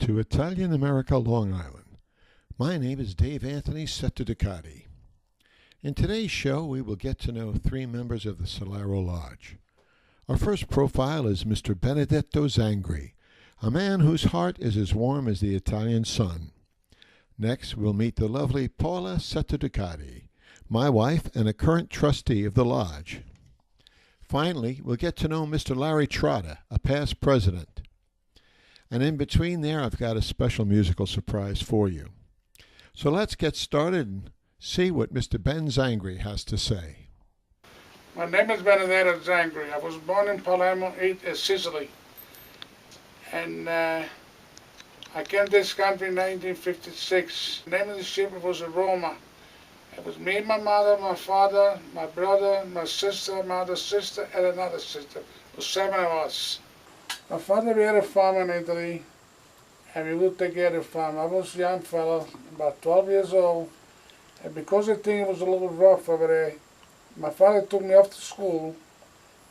to Italian America, Long Island. My name is Dave Anthony Setteducati. In today's show, we will get to know three members of the Sellaro Lodge. Our first profile is Mr. Benedetto Zangri, a man whose heart is as warm as the Italian sun. Next, we'll meet the lovely Paula Setteducati, my wife and a current trustee of the lodge. Finally, we'll get to know Mr. Larry Trotta, a past president. And in between there, I've got a special musical surprise for you. So let's get started and see what Mr. Ben Zangri has to say. My name is Benedetto Zangri. I was born in Palermo, Sicily. And I came to this country in 1956. The name of the ship was Roma. It was me, my mother, my father, my brother, my sister, my other sister, and another sister. It was 7 of us. My father had a farm in Italy, and we would take care of the farm. I was a young fellow, about 12 years old, and because the thing was a little rough over there, my father took me off to school,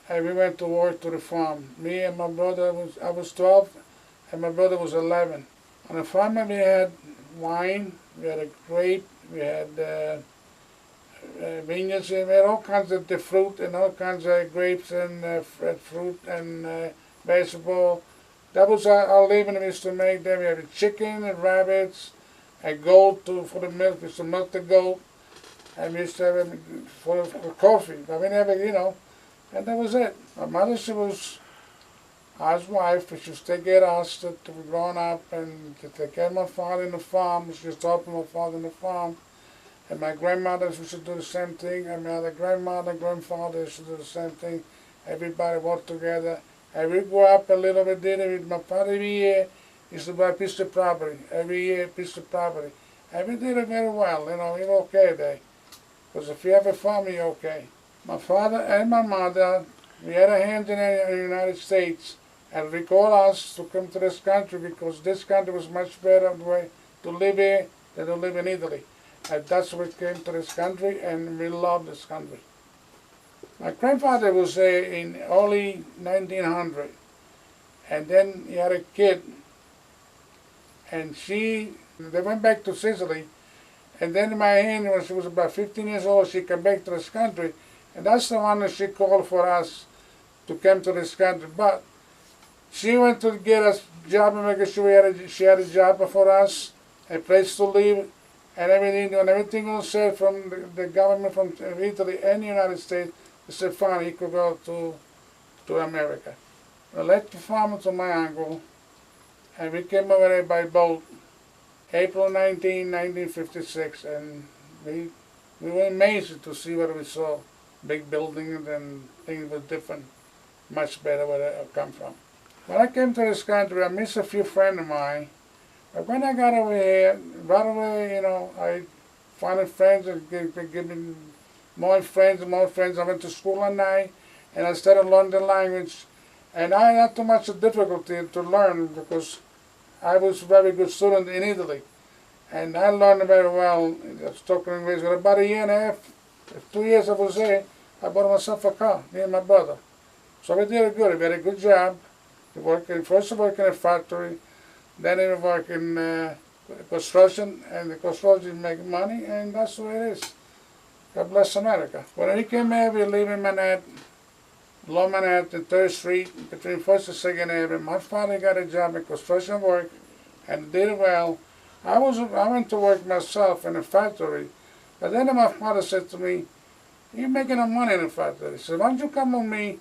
and we went to work to the farm. Me and my brother, I was 12, and my brother was 11. On the farm we had wine, we had a grape, we had vineyards, we had all kinds of the fruit and all kinds of grapes and fruit and vegetable. That was our living we used to make. Then we had chicken and rabbits, a goat for the milk. We used to milk the goat, and we used to have it for coffee. But we never, and that was it. My mother, she was our wife. She used to take care of us to be grown up and to take care of my father in the farm. She used to help my father in the farm. And my grandmother used to do the same thing. And my other grandmother, grandfather used to do the same thing. Everybody worked together. And we grew up a little bit there. My father every year used to buy a piece of property. Every year a piece of property. And we did it very well, we were okay there. Because if you have a farm, you're okay. My father and my mother, we had a hand in the United States. And they called us to come to this country because this country was much better way to live here than to live in Italy. And that's why we came to this country, and we love this country. My grandfather was in early 1900, and then he had a kid, and they went back to Sicily, and then my aunt, when she was about 15 years old, she came back to this country, and that's the one that she called for us to come to this country. But she went to get us a job and make sure she had a job for us, a place to live, and everything, and everything was said from the government from Italy and the United States. They said, fine, he could go to America. We left the farm to my uncle, and we came over there by boat, April 19, 1956, and we were amazed to see what we saw. Big buildings and things were different, much better where I come from. When I came to this country, I missed a few friends of mine, but when I got over here, right away, I found friends and gave me more friends and more friends. I went to school at night, and I started learning the language. And I had too much difficulty to learn because I was a very good student in Italy. And I learned very well. I was talking English. For about a year and a half, 2 years I was there, I bought myself a car, me and my brother. So we did it good. We had a good job. First I worked in a factory, then I worked in construction, and the construction making money, and that's the way it is. God bless America. When we came here, we lived in Manhattan, Lower Manhattan, 3rd Street, between 1st and 2nd Avenue. My father got a job in construction work and did it well. I went to work myself in a factory, but then my father said to me, you're making no money in the factory. He said, why don't you come with me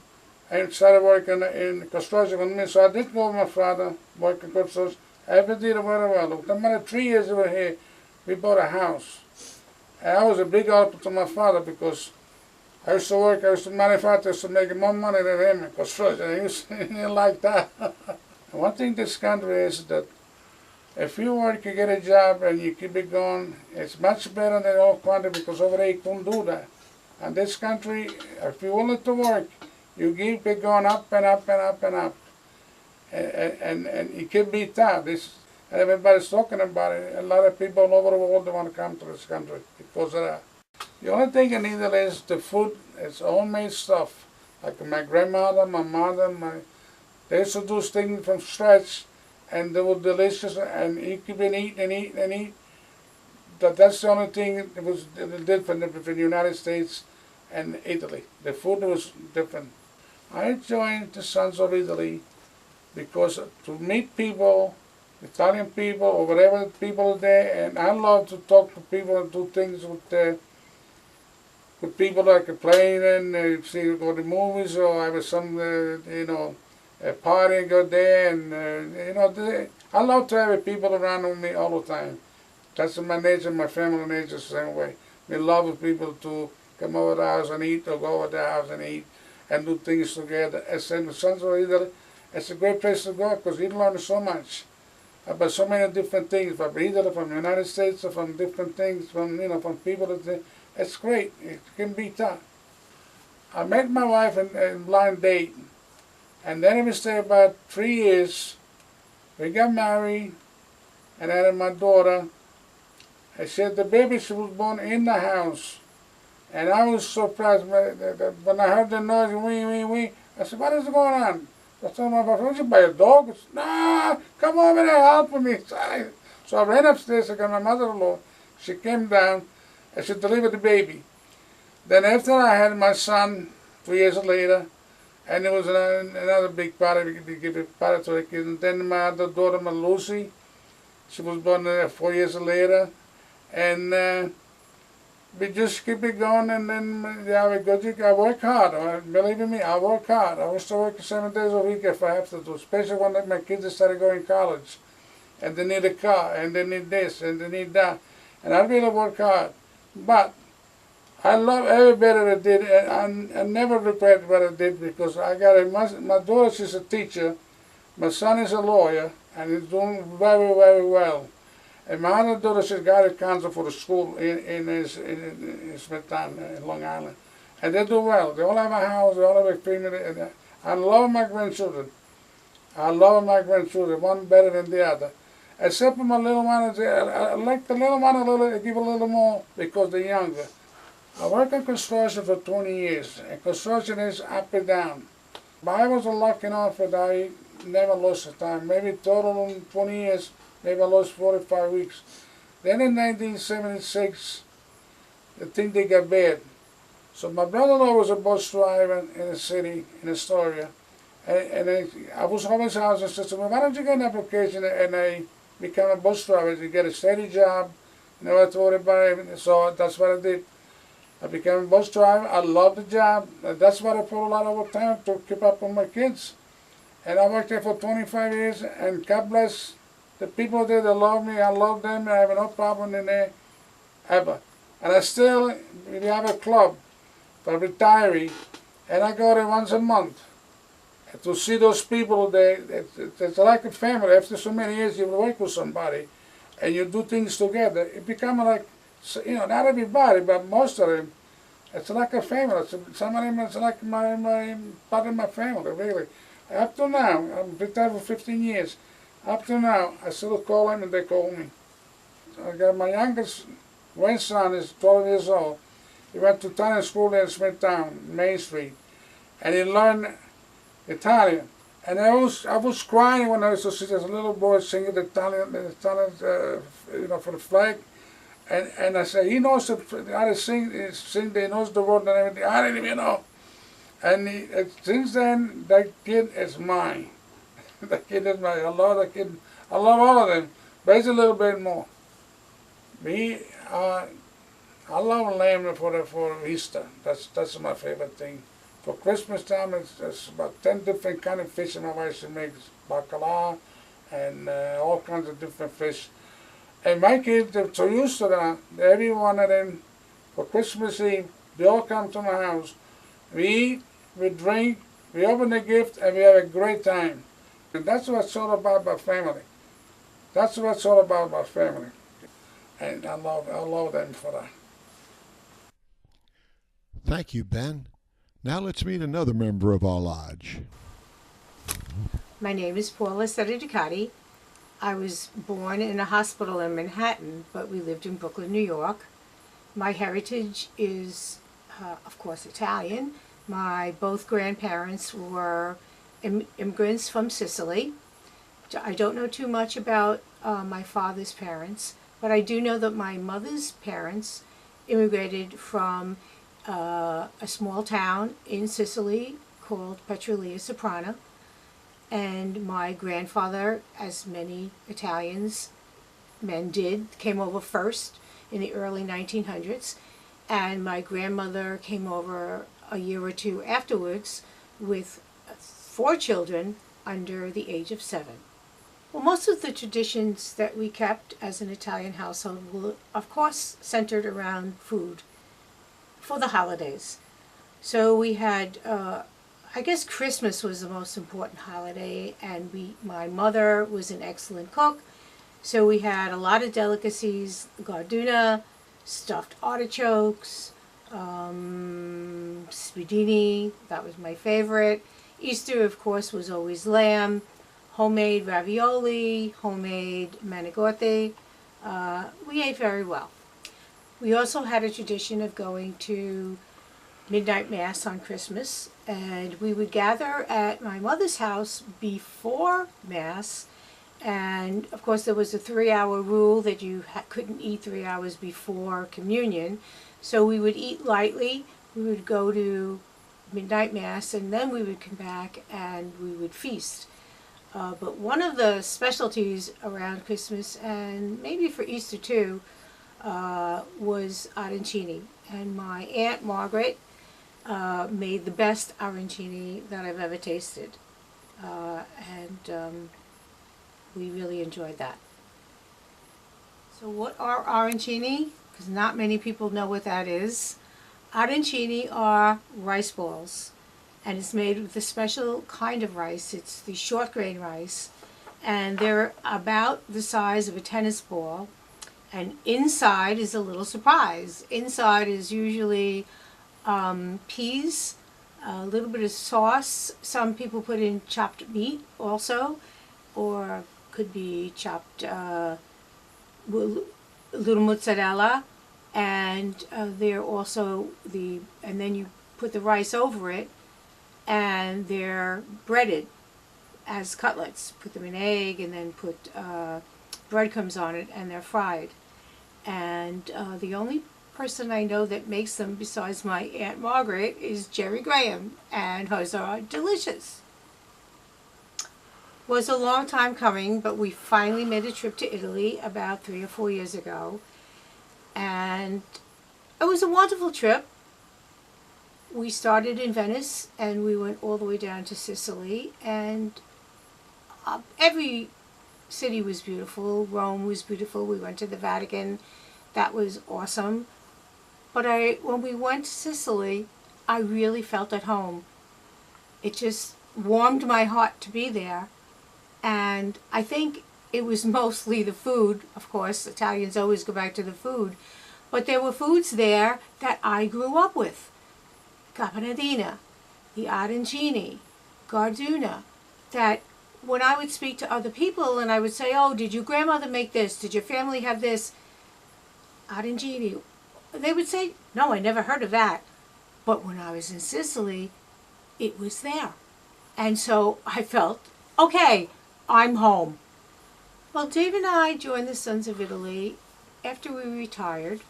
and start working in construction with me? So I did go with my father, working in construction. I did it very well. Look, no matter 3 years we were here, we bought a house. And I was a big help to my father because I used to manufacture, I used to make more money than him in construction. He didn't like that. One thing this country is that if you work, you get a job and you keep it going, it's much better than all country because over there you couldn't do that. And this country, if you're willing to work, you keep it going up and up and up and up. And you can beat that. Everybody's talking about it. A lot of people all over the world want to come to this country because of that. The only thing in Italy is the food. It's homemade stuff. Like my grandmother, my mother, they used to do things from scratch, and they were delicious, and you keep on eating and eating and eating. That's the only thing that was different between the United States and Italy. The food was different. I joined the Sons of Italy because to meet people, Italian people or whatever people are there, and I love to talk to people and do things with people like a plane and see go to movies, or have some a party and go there, and I love to have people around with me all the time. That's my nature, my family nature is the same way. We love people to come over the house and eat, or go over the house and eat, and do things together. As in the Sons of Italy, it's a great place to go because you learn so much about so many different things, from Italy, from the United States, or from different things, from from people that it's great. It can be tough. I met my wife in blind date, and then we stayed about 3 years. We got married, and I had my daughter. I said the baby, she was born in the house, and I was surprised when I heard the noise, wee, wee, wee. I said, what is going on? I told my wife, "Did you buy a dog?" He said, "No, come over there, help me." So I ran upstairs. I got my mother-in-law. She came down, and she delivered the baby. Then after I had my son 2 years later, and there was another big party, we gave a party to the kids. And then my other daughter, my Lucy, she was born 4 years later. And we just keep it going, and then I work hard. Believe me, I work hard. I was to work 7 days a week if I have to do, especially when my kids started going to college. And they need a car, and they need this, and they need that. And I really work hard. But I love every bit that I did, and I never regret what I did, because I got my daughter, she's a teacher, my son is a lawyer, and he's doing very, very well. And my other daughter, she's got a counsel for the school in Smithtown, in Long Island. And they do well. They all have a house, they all have a family. And I love my grandchildren. I love my grandchildren, one better than the other. Except for my little one, I like the little one a little, I give a little more because they're younger. I worked in construction for 20 years, and construction is up and down. But I was lucky enough that I never lost a time. Maybe total in 20 years, maybe I lost 45 weeks. Then in 1976, the thing they got bad. So my brother-in-law was a bus driver in the city, in Astoria. And I was always housed and said, well, why don't you get an application and I become a bus driver to get a steady job, never to worry about it. So that's what I did. I became a bus driver. I loved the job. That's what I put a lot of time to keep up with my kids. And I worked there for 25 years, and God bless the people there that love me. I love them. I have no problem in there ever. And I still, we have a club for retirees, and I go there once a month to see those people there. It's like a family. After so many years, you work with somebody, and you do things together. It becomes like, not everybody, but most of them, it's like a family. Some of them, it's like my part of my family, really. Up to now, I'm retired for 15 years. Up to now, I still call them and they call me. I got my youngest grandson is 12 years old. He went to Italian school there in Smithtown, Main Street, and he learned Italian. And I was crying when I was to see this little boy singing the Italian, for the flag. And I said, he knows how to sing, he knows the word and everything. I didn't even know. And since then, that kid is mine. That kid is mine. I love that kid. I love all of them, but it's a little bit more. Me, I love lamb for Easter. That's my favorite thing. For Christmas time, it's about 10 different kind of fish my wife makes. Bacala and all kinds of different fish. And my kids, they're so used to that. Every one of them, for Christmas Eve, they all come to my house. We eat, we drink, we open the gift, and we have a great time. And that's what it's all about family. That's what it's all about family. And I love them for that. Thank you, Ben. Now let's meet another member of our lodge. My name is Paula Setteducati. I was born in a hospital in Manhattan, but we lived in Brooklyn, New York. My heritage is, of course, Italian. My both grandparents were immigrants from Sicily I don't know too much about my father's parents, but I do know that my mother's parents immigrated from a small town in Sicily called Petrolina Soprana, and my grandfather, as many Italians men did, came over first in the early 1900s, and my grandmother came over a year or two afterwards with 4 children under the age of 7. Well, most of the traditions that we kept as an Italian household were, of course, centered around food for the holidays. So we had, I guess Christmas was the most important holiday, and my mother was an excellent cook, so we had a lot of delicacies: garduna, stuffed artichokes, spiedini, that was my favorite. Easter, of course, was always lamb, homemade ravioli, homemade manicotti. We ate very well. We also had a tradition of going to midnight mass on Christmas, and we would gather at my mother's house before mass, and of course there was a 3-hour rule that you couldn't eat 3 hours before communion, so we would eat lightly. We would go to midnight mass, and then we would come back and we would feast. But one of the specialties around Christmas, and maybe for Easter too, was arancini. And my Aunt Margaret made the best arancini that I've ever tasted. And we really enjoyed that. So what are arancini? Because not many people know what that is. Arancini are rice balls, and it's made with a special kind of rice. It's the short grain rice, and they're about the size of a tennis ball, and inside is a little surprise. Inside is usually peas, a little bit of sauce. Some people put in chopped meat also, or could be chopped little mozzarella, and they're also and then you put the rice over it, and they're breaded as cutlets. Put them in egg, and then put breadcrumbs on it, and they're fried. And the only person I know that makes them besides my Aunt Margaret is Jerry Graham, and hers are delicious. Was a long time coming, but we finally made a trip to Italy about 3 or 4 years ago, and it was a wonderful trip. We started in Venice and we went all the way down to Sicily, and every city was beautiful. Rome was beautiful. We went to the Vatican. That was awesome. But when we went to Sicily, I really felt at home. It just warmed my heart to be there. And I think it was mostly the food. Of course, Italians always go back to the food. But there were foods there that I grew up with. Caponadina, the arancini, garduna, that when I would speak to other people and I would say, oh, did your grandmother make this? Did your family have this? Arancini. They would say, no, I never heard of that. But when I was in Sicily, it was there. And so I felt, okay, I'm home. Well, Dave and I joined the Sons of Italy after we retired,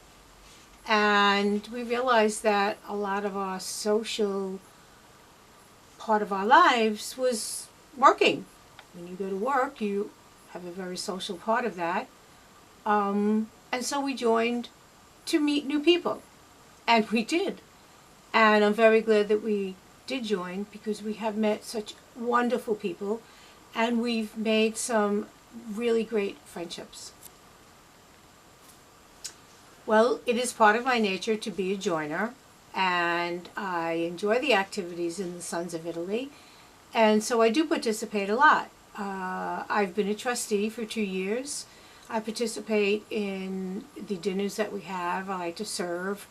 and we realized that a lot of our social part of our lives was working. When you go to work, you have a very social part of that. And so we joined to meet new people. And we did. And I'm very glad that we did join, because we have met such wonderful people, and we've made some really great friendships. Well, it is part of my nature to be a joiner, and I enjoy the activities in the Sons of Italy, and so I do participate a lot. I've been a trustee for 2 years. I participate in the dinners that we have. I like to serve.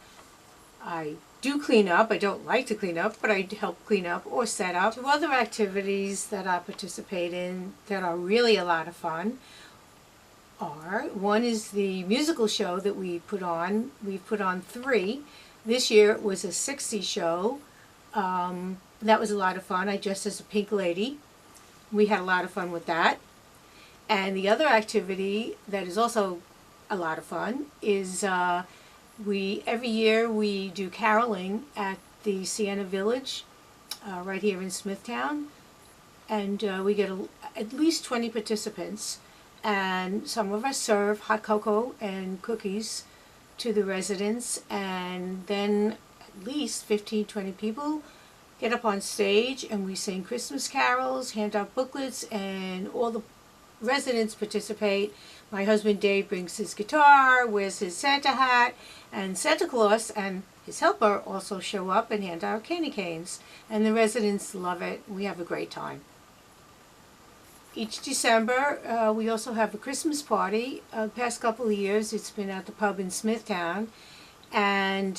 I do clean up. I don't like to clean up, but I help clean up or set up. 2 other activities that I participate in that are really a lot of fun are, one is the musical show that we put on. We've put on 3. This year it was a 60s show. That was a lot of fun. I dressed as a pink lady. We had a lot of fun with that. And the other activity that is also a lot of fun is every year we do caroling at the Sienna Village right here in Smithtown, and we get at least 20 participants, and some of us serve hot cocoa and cookies to the residents, and then at least 15-20 people get up on stage and we sing Christmas carols, hand out booklets, and all the residents participate. My husband Dave brings his guitar, wears his Santa hat, and Santa Claus and his helper also show up and hand out candy canes, and the residents love it. We have a great time. Each December we also have a Christmas party. The past couple of years it's been at the pub in Smithtown, and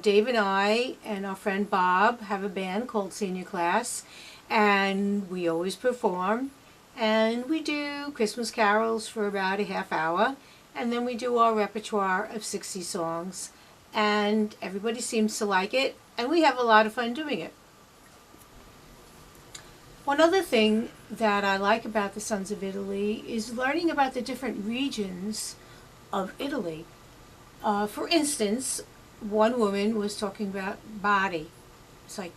Dave and I and our friend Bob have a band called Senior Class, and we always perform, and we do Christmas carols for about a half hour, and then we do our repertoire of 60 songs, and everybody seems to like it, and we have a lot of fun doing it. One other thing that I like about the Sons of Italy is learning about the different regions of Italy. For instance, one woman was talking about Bari. It's like,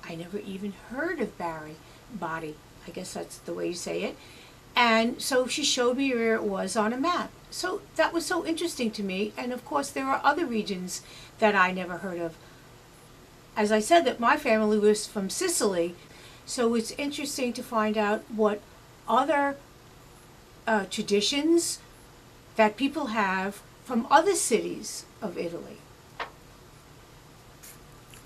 I never even heard of Bari. I guess that's the way you say it. And so she showed me where it was on a map. So that was so interesting to me. And of course there are other regions that I never heard of. As I said, that my family was from Sicily, so it's interesting to find out what other traditions that people have from other cities of Italy.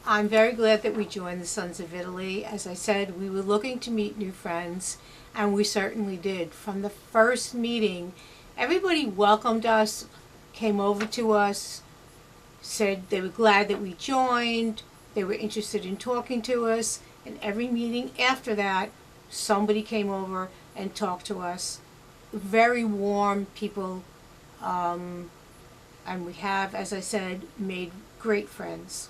I'm very glad that we joined the Sons of Italy. As I said, we were looking to meet new friends, and we certainly did. From the first meeting, everybody welcomed us, came over to us, said they were glad that we joined, they were interested in talking to us, and every meeting after that, somebody came over and talked to us. Very warm people, and we have, as I said, made great friends.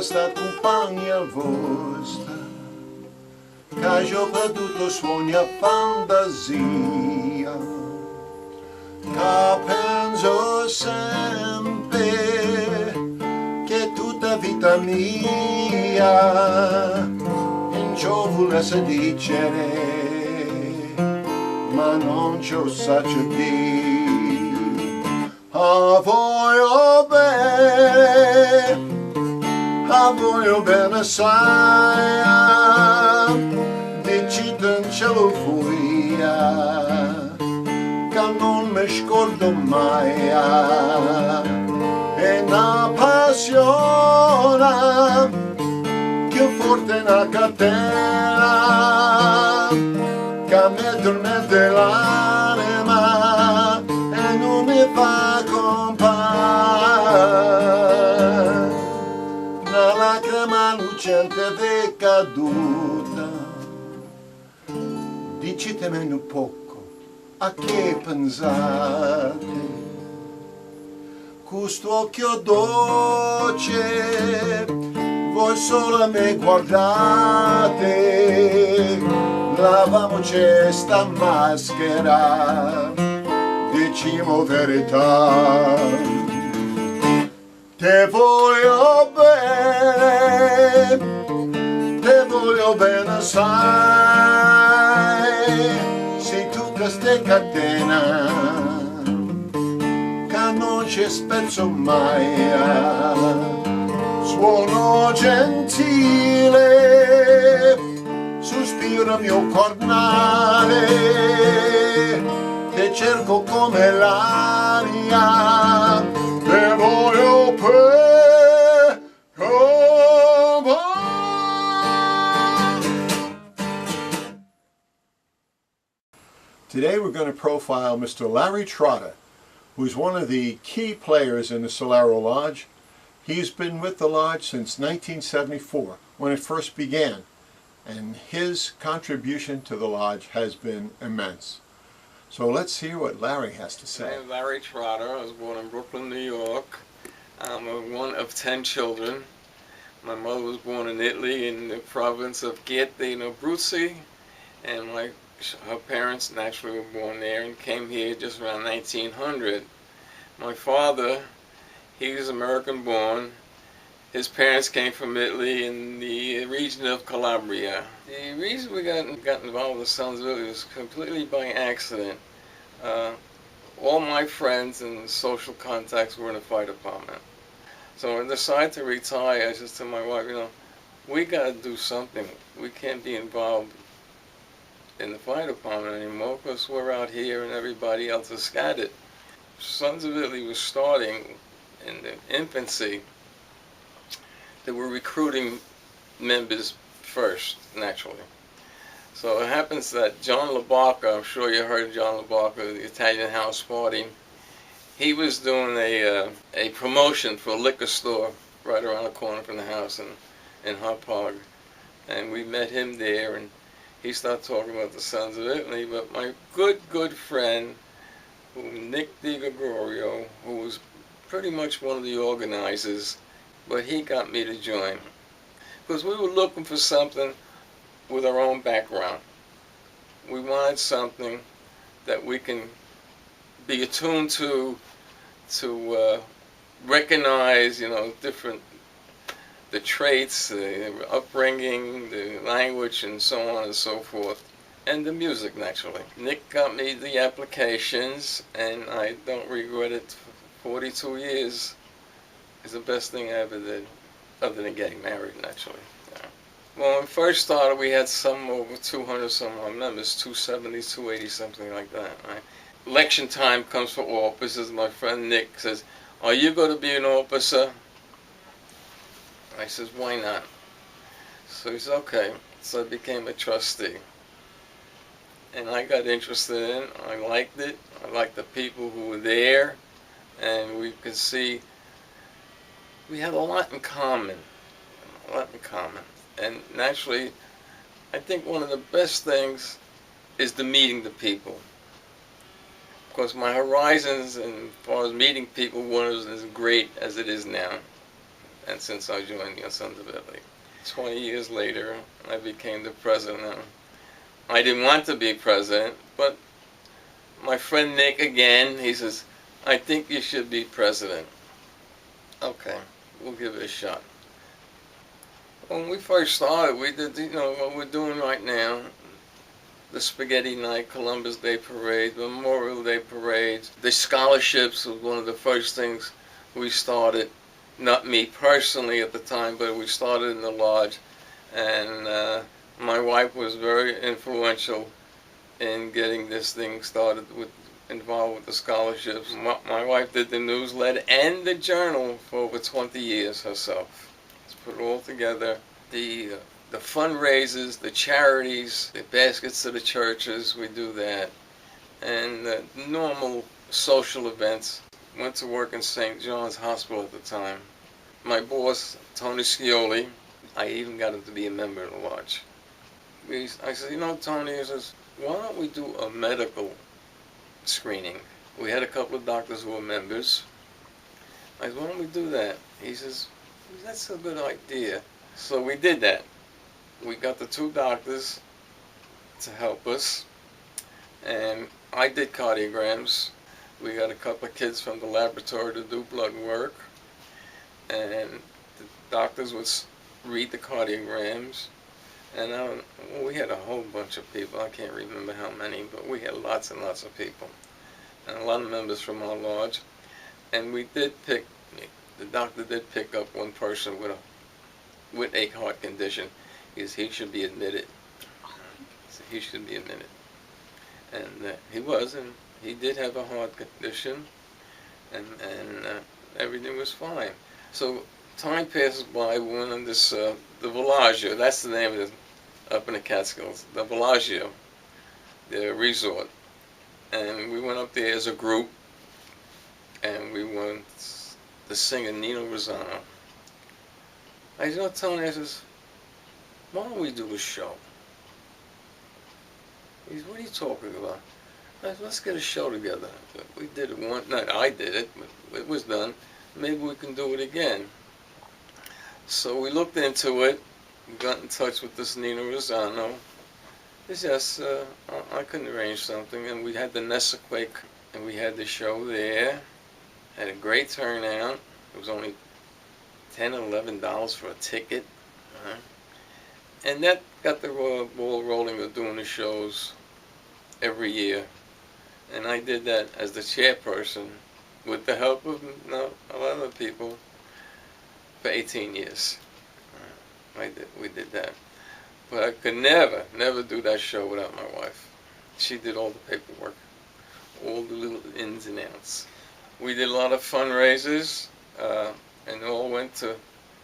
Sta compagna vostra, che io perduto sogno a fantasia, che penso sempre che tutta vita mia in ciò volesse dicere, ma non ci saggio dire. Voglio bene, voglio bene sai, decido in cielo furia, che non mi scordo mai, è una passione più forte una catena, che mi tormenta l'anima e non mi fa compagnia. Una lacrima lucente è caduta, dicitemi un poco a che pensate, questo occhio dolce voi solo mi guardate, lavamoci sta maschera, diciamo verità. Te voglio bene sai, sei tu questa catena che non ci spezzo mai, suono gentile, sospiro mio cornale, te cerco come l'aria, te voglio Today we're going to profile Mr. Larry Trotta, who's one of the key players in the Sellaro Lodge. He's been with the Lodge since 1974, when it first began, and his contribution to the Lodge has been immense. So let's hear what Larry has to say. I'm Larry Trotta. I was born in Brooklyn, New York. I'm one of 10 children. My mother was born in Italy in the province of Abruzzi, and her parents naturally were born there and came here just around 1900. My father, he was American born. His parents came from Italy in the region of Calabria. The reason we got involved with the Sons of Italy was completely by accident. All my friends and social contacts were in the fire department. So when I decided to retire, I said to my wife, we got to do something. We can't be involved in the fire department anymore because we're out here and everybody else is scattered. Sons of Italy was starting in the infancy. They were recruiting members first, naturally. So it happens that John LaBarca, I'm sure you heard of John LaBarca, the Italian house party, he was doing a promotion for a liquor store right around the corner from the house in Hart Park. And we met him there, and he started talking about the Sons of Italy. But my good friend, Nick DiGregorio, who was pretty much one of the organizers, but he got me to join. Because we were looking for something with our own background. We wanted something that we can be attuned to recognize, the traits, the upbringing, the language, and so on and so forth, and the music, naturally. Nick got me the applications, and I don't regret it. 42 years is the best thing I ever did, other than getting married, naturally. Yeah. Well, when we first started, we had some over 200 some odd members, 270, 280, something like that. Right? Election time comes for officers. My friend Nick says, "Are you going to be an officer?" I says, "Why not?" So he says, "Okay." So I became a trustee. And I got interested in it. I liked it. I liked the people who were there. And we could see we had a lot in common. And naturally, I think one of the best things is the meeting the people. Because my horizons, as far as meeting people, wasn't as great as it is now. And since I joined the Sons of Italy. 20 years later, I became the president. I didn't want to be president, but my friend Nick, again, he says, "I think you should be president." Okay, we'll give it a shot. When we first started, we did, what we're doing right now. The Spaghetti Night, Columbus Day Parade, Memorial Day Parades. The scholarships was one of the first things we started. Not me personally at the time, but we started in the lodge. And my wife was very influential in getting this thing started, involved with the scholarships. My wife did the newsletter and the journal for over 20 years herself. Let's put it all together. The fundraisers, the charities, the baskets to the churches, we do that. And the normal social events. Went to work in St. John's Hospital at the time. My boss, Tony Scioli, I even got him to be a member of the lodge. I said, Tony, he says, why don't we do a medical screening? We had a couple of doctors who were members. I said, why don't we do that? He says, that's a good idea. So we did that. We got the two doctors to help us, and I did cardiograms. We got a couple of kids from the laboratory to do blood work, and the doctors would read the cardiograms, and we had a whole bunch of people. I can't remember how many, but we had lots and lots of people, and a lot of members from our lodge. And the doctor did pick up one person with a heart condition. He should be admitted. He should be admitted. And he was, and he did have a heart condition, and everything was fine. So time passes by. We went on this, the Villaggio, that's the name of it, up in the Catskills, the Villaggio, the resort. And we went up there as a group, and we went to sing a Nino Rosano. I said, Tony, I says, why don't we do a show? He said, what are you talking about? I said, let's get a show together. We did it one night. I did it, but it was done. Maybe we can do it again. So we looked into it. We got in touch with this Nina Rosano. It's just, I couldn't arrange something. And we had the Nessaquake, and we had the show there. Had a great turnout. It was only $10 or $11 for a ticket. And that got the ball rolling of doing the shows every year. And I did that as the chairperson with the help of a lot of other people for 18 years. We did that. But I could never do that show without my wife. She did all the paperwork, all the little ins and outs. We did a lot of fundraisers, and all went to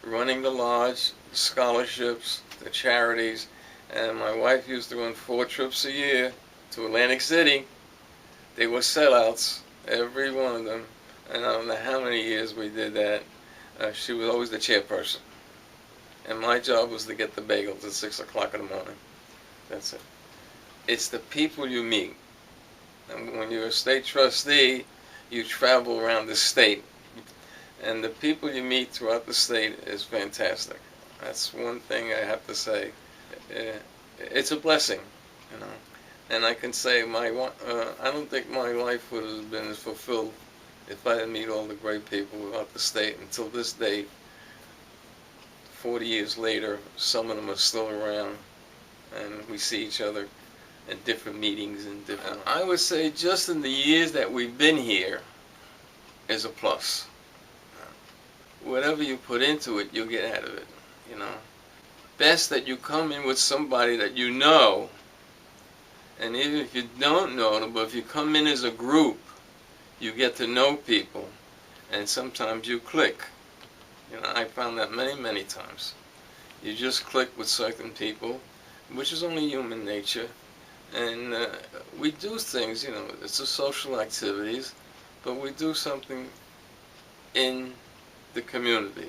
running the lodge, scholarships, the charities, and my wife used to run 4 trips a year to Atlantic City. They were sellouts, every one of them, and I don't know how many years we did that. She was always the chairperson, and my job was to get the bagels at 6 o'clock in the morning. That's it. It's the people you meet, and when you're a state trustee, you travel around the state, and the people you meet throughout the state is fantastic. That's one thing I have to say. It's a blessing, you know. And I can say I don't think my life would have been as fulfilled if I didn't meet all the great people throughout the state. Until this day, 40 years later, some of them are still around, and we see each other in different meetings and different. I would say just in the years that we've been here is a plus. Whatever you put into it, you'll get out of it, you know. Best that you come in with somebody that you know, and even if you don't know them, but if you come in as a group, you get to know people, and sometimes you click. You know, I found that many times. You just click with certain people, which is only human nature, and we do things, you know, it's a social activities, but we do something in the community,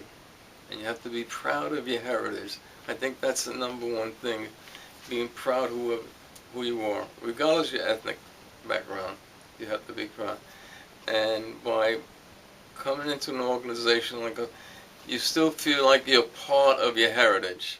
and you have to be proud of your heritage. I think that's the #1 thing, being proud of who you are, regardless of your ethnic background. You have to be proud. And by coming into an organization like that, you still feel like you're part of your heritage.